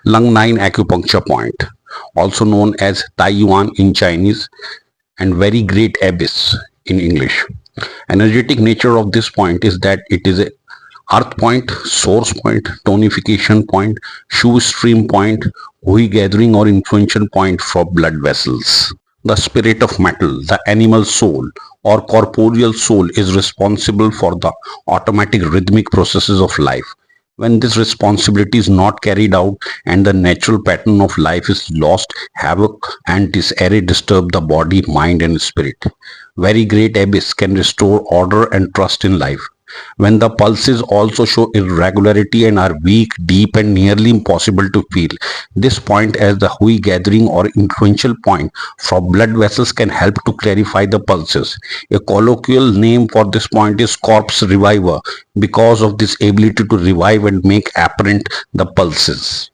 Lung 9 acupuncture point, also known as Tai Yuan in Chinese and very great abyss in English. Energetic nature of this point is that it is a earth point, source point, tonification point, shoe stream point, hui gathering or influential point for blood vessels. The spirit of metal, the animal soul or corporeal soul is responsible for the automatic rhythmic processes of life. When this responsibility is not carried out and the natural pattern of life is lost, havoc and disarray disturb the body, mind and spirit. Very great abyss can restore order and trust in life. When the pulses also show irregularity and are weak, deep and nearly impossible to feel, this point as the hui gathering or influential point for blood vessels can help to clarify the pulses. A colloquial name for this point is corpse reviver because of this ability to revive and make apparent the pulses.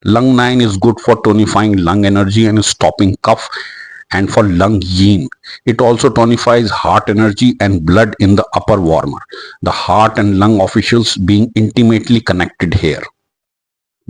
Lung 9 is good for tonifying lung energy and stopping cough and for lung yin. It also tonifies heart energy and blood in the upper warmer. The heart and lung officials being intimately connected here.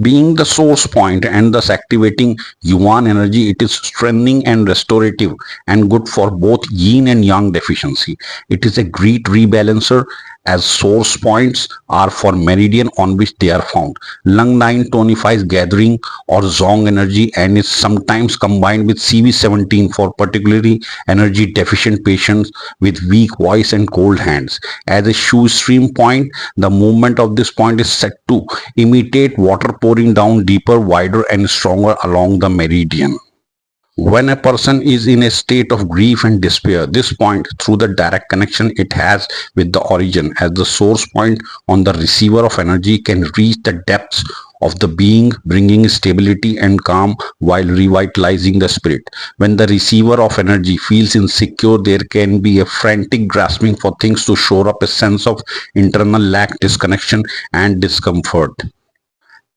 Being the source point and thus activating yuan energy, it is strengthening and restorative and good for both yin and yang deficiency. It is a great rebalancer as source points are for meridian on which they are found. Lung 9 tonifies gathering or zong energy and is sometimes combined with CV17 for particularly energy deficient patients with weak voice and cold hands. As a shoe stream point, the movement of this point is set to imitate water pouring down deeper, wider and stronger along the meridian. When a person is in a state of grief and despair, this point, through the direct connection it has with the origin as the source point on the receiver of energy, can reach the depths of the being, bringing stability and calm while revitalizing the spirit. When the receiver of energy feels insecure, there can be a frantic grasping for things to shore up a sense of internal lack, disconnection and discomfort.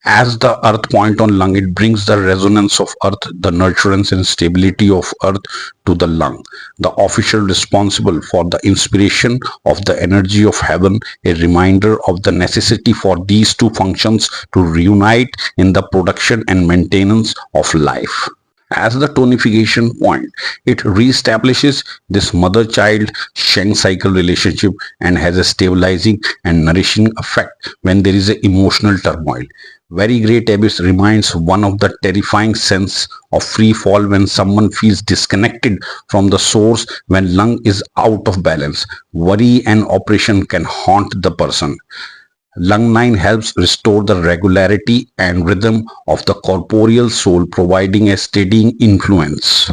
As the earth point on lung, it brings the resonance of earth, the nurturance and stability of earth to the lung, the official responsible for the inspiration of the energy of heaven, a reminder of the necessity for these two functions to reunite in the production and maintenance of life. As the tonification point, it reestablishes this mother-child Sheng cycle relationship and has a stabilizing and nourishing effect when there is an emotional turmoil. Very great abyss reminds one of the terrifying sense of free fall when someone feels disconnected from the source, when lung is out of balance. Worry and oppression can haunt the person. Lung 9 helps restore the regularity and rhythm of the corporeal soul, providing a steadying influence.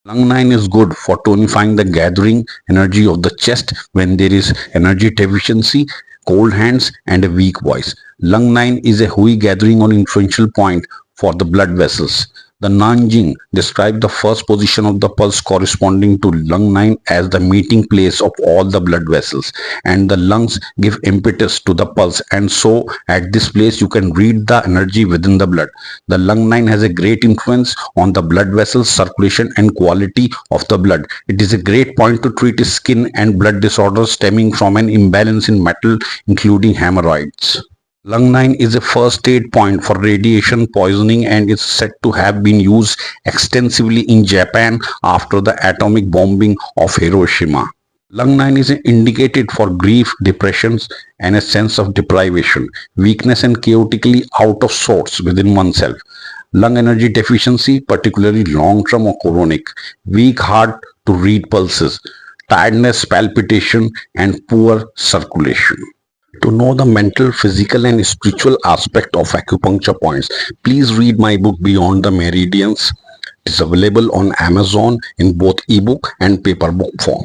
Lung 9 is good for tonifying the gathering energy of the chest when there is energy deficiency, cold hands and a weak voice. Lung 9 is a hui gathering or influential point for the blood vessels. The Nanjing describes the first position of the pulse corresponding to lung 9 as the meeting place of all the blood vessels, and the lungs give impetus to the pulse, and so at this place you can read the energy within the blood. The lung 9 has a great influence on the blood vessels, circulation and quality of the blood. It is a great point to treat skin and blood disorders stemming from an imbalance in metal, including hemorrhoids. Lung 9 is a first aid point for radiation poisoning and is said to have been used extensively in Japan after the atomic bombing of Hiroshima. Lung 9 is indicated for grief, depressions and a sense of deprivation, weakness and chaotically out of sorts within oneself. Lung energy deficiency, particularly long-term or chronic, weak heart to read pulses, tiredness, palpitation and poor circulation. To know the mental, physical and spiritual aspect of acupuncture points, please read my book Beyond the Meridians. It is available on Amazon in both ebook and paper book form.